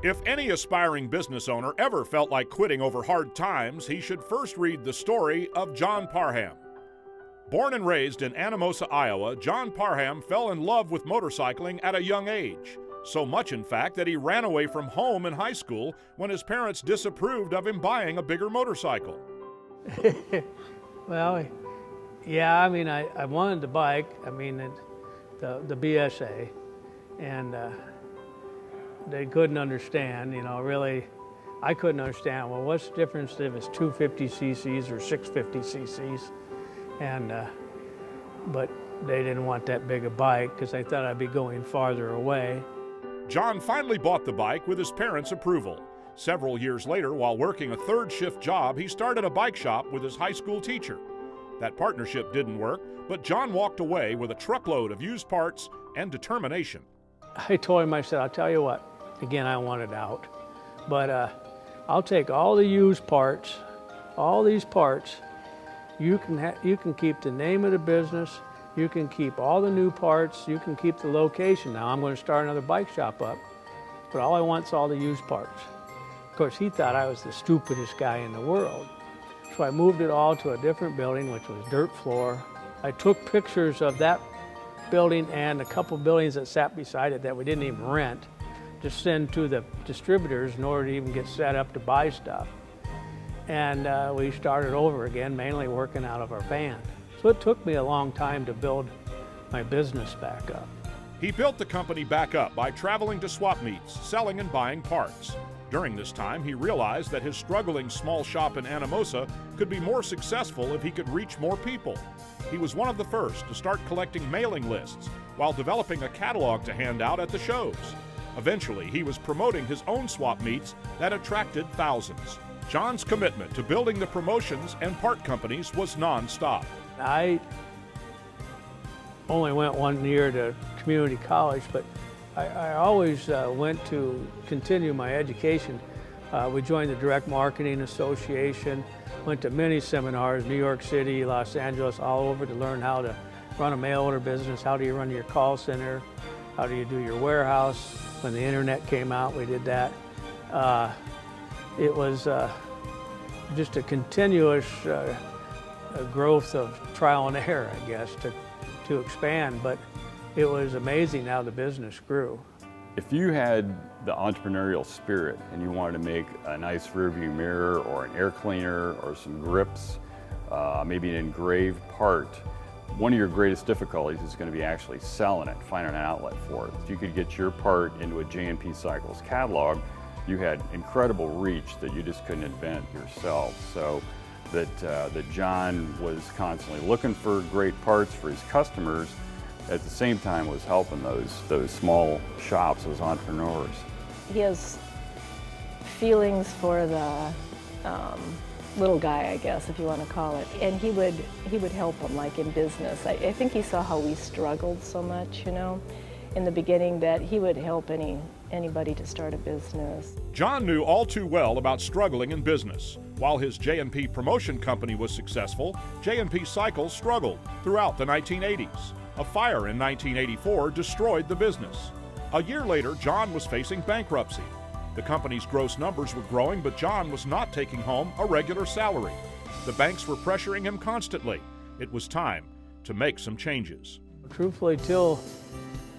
If any aspiring business owner ever felt like quitting over hard times, he should first read the story of John Parham. Born and raised in Anamosa, Iowa, John Parham fell in love with motorcycling at a young age. So much, in fact, that he ran away from home in high school when his parents disapproved of him buying a bigger motorcycle. Well, yeah, I mean, I wanted the bike, the BSA, and they couldn't understand, really, I couldn't understand, well, what's the difference if it's 250 cc's or 650 cc's? And, but they didn't want that big a bike because they thought I'd be going farther away. John finally bought the bike with his parents' approval. Several years later, while working a third shift job, he started a bike shop with his high school teacher. That partnership didn't work, but John walked away with a truckload of used parts and determination. I told him, I said, I'll tell you what, again, I wanted out, but I'll take all the used parts, all these parts. You can keep the name of the business, you can keep all the new parts, you can keep the location. Now I'm going to start another bike shop up, but all I want is all the used parts. Of course, he thought I was the stupidest guy in the world. So I moved it all to a different building, which was dirt floor. I took pictures of that building and a couple buildings that sat beside it that we didn't even rent to send to the distributors in order to even get set up to buy stuff. And we started over again, mainly working out of our van. So it took me a long time to build my business back up. He built the company back up by traveling to swap meets, selling and buying parts. During this time, he realized that his struggling small shop in Anamosa could be more successful if he could reach more people. He was one of the first to start collecting mailing lists while developing a catalog to hand out at the shows. Eventually, he was promoting his own swap meets that attracted thousands. John's commitment to building the promotions and part companies was non-stop. I only went 1 year to community college, but I always went to continue my education. We joined the Direct Marketing Association, went to many seminars, New York City, Los Angeles, all over to learn how to run a mail order business, how do you run your call center, how do you do your warehouse. When the internet came out, we did that. It was just a continuous growth of trial and error, I guess, to expand, but it was amazing how the business grew. If you had the entrepreneurial spirit and you wanted to make a nice rearview mirror or an air cleaner or some grips, maybe an engraved part, one of your greatest difficulties is going to be actually selling it, finding an outlet for it. If you could get your part into a J&P Cycles catalog, you had incredible reach that you just couldn't invent yourself. So that John was constantly looking for great parts for his customers, at the same time was helping those small shops, those entrepreneurs. He has feelings for the little guy, I guess, if you want to call it, and he would help him, like in business. I think he saw how we struggled so much, in the beginning, that he would help anybody to start a business. John knew all too well about struggling in business. While his J&P promotion company was successful, J&P Cycles struggled throughout the 1980s. A fire in 1984 destroyed the business. A year later, John was facing bankruptcy. The company's gross numbers were growing, but John was not taking home a regular salary. The banks were pressuring him constantly. It was time to make some changes. Truthfully, till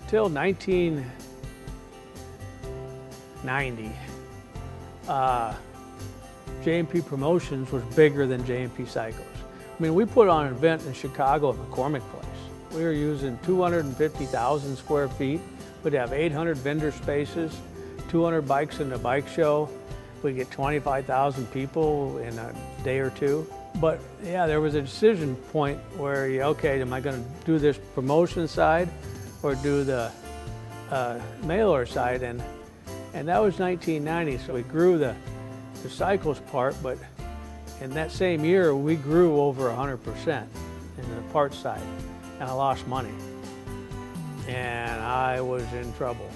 1990, J&P Promotions was bigger than J&P Cycles. I mean, we put on an event in Chicago at McCormick Place. We were using 250,000 square feet. We'd have 800 vendor spaces, 200 bikes in the bike show. We'd get 25,000 people in a day or two. But yeah, there was a decision point where, okay, am I going to do this promotion side or do the mailer side? And that was 1990, so we grew the cycles part, but in that same year, we grew over 100% in the parts side, and I lost money, and I was in trouble.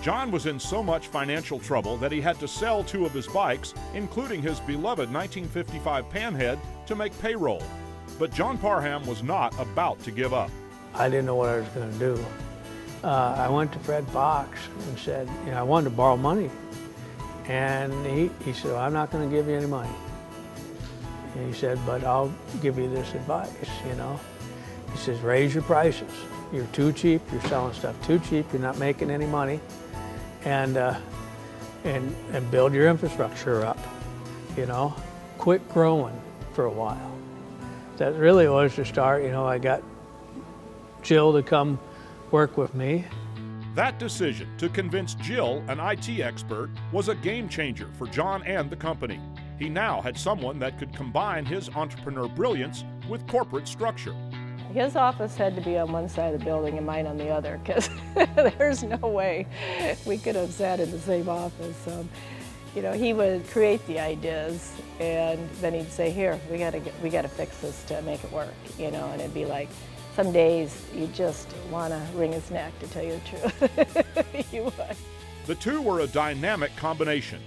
John was in so much financial trouble that he had to sell 2 of his bikes, including his beloved 1955 Panhead, to make payroll. But John Parham was not about to give up. I didn't know what I was going to do. I went to Fred Fox and said, I wanted to borrow money. And he said, well, I'm not going to give you any money. And he said, but I'll give you this advice, you know. He says, raise your prices. You're too cheap. You're selling stuff too cheap. You're not making any money. And build your infrastructure up, you know. Quit growing for a while. That really was the start. You know, I got Jill to come work with me. That decision to convince Jill, an IT expert, was a game changer for John and the company. He now had someone that could combine his entrepreneur brilliance with corporate structure. His office had to be on one side of the building and mine on the other, because there's no way we could have sat in the same office. You know, he would create the ideas, and then he'd say, "Here, we gotta fix this to make it work." You know, and it'd be like, some days you just want to wring his neck, to tell you the truth. You would. The two were a dynamic combination.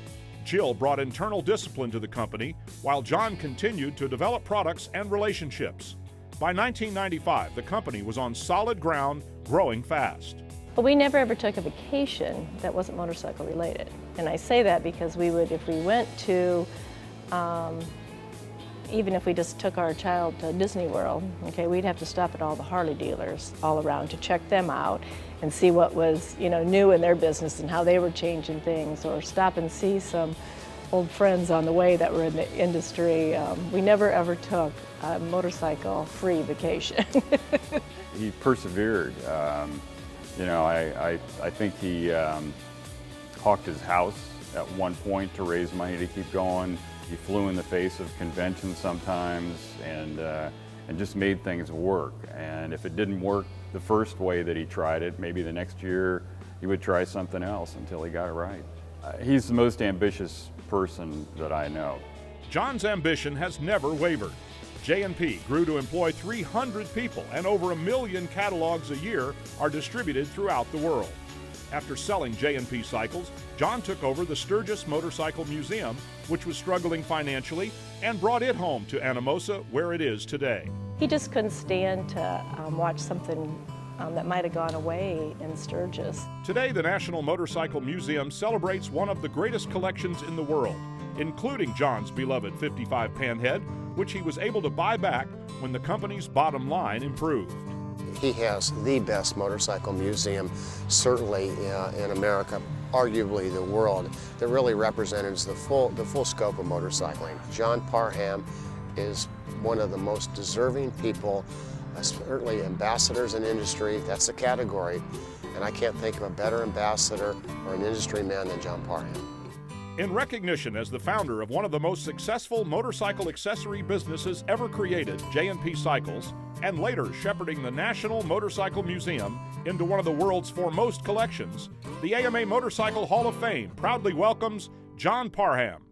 Jill brought internal discipline to the company, while John continued to develop products and relationships. By 1995, the company was on solid ground, growing fast. But we never ever took a vacation that wasn't motorcycle related. And I say that because we would, if we went to, even if we just took our child to Disney World, okay, we'd have to stop at all the Harley dealers all around to check them out and see what was, you know, new in their business and how they were changing things, or stop and see some old friends on the way that were in the industry. We never ever took a motorcycle-free vacation. He persevered. You know, I think he hawked his house at one point to raise money to keep going. He flew in the face of conventions sometimes, and just made things work. And if it didn't work the first way that he tried it, maybe the next year he would try something else until he got it right. He's the most ambitious person that I know. John's ambition has never wavered. J&P grew to employ 300 people, and over 1 million catalogs a year are distributed throughout the world. After selling J&P Cycles, John took over the Sturgis Motorcycle Museum, which was struggling financially, and brought it home to Anamosa, where it is today. He just couldn't stand to watch something that might have gone away in Sturgis. Today, the National Motorcycle Museum celebrates one of the greatest collections in the world, including John's beloved 55 Panhead, which he was able to buy back when the company's bottom line improved. He has the best motorcycle museum, certainly in America, arguably the world, that really represents the full scope of motorcycling. John Parham is one of the most deserving people, certainly ambassadors in industry. That's the category, and I can't think of a better ambassador or an industry man than John Parham. In recognition as the founder of one of the most successful motorcycle accessory businesses ever created, J&P Cycles, and later shepherding the National Motorcycle Museum into one of the world's foremost collections, the AMA Motorcycle Hall of Fame proudly welcomes John Parham.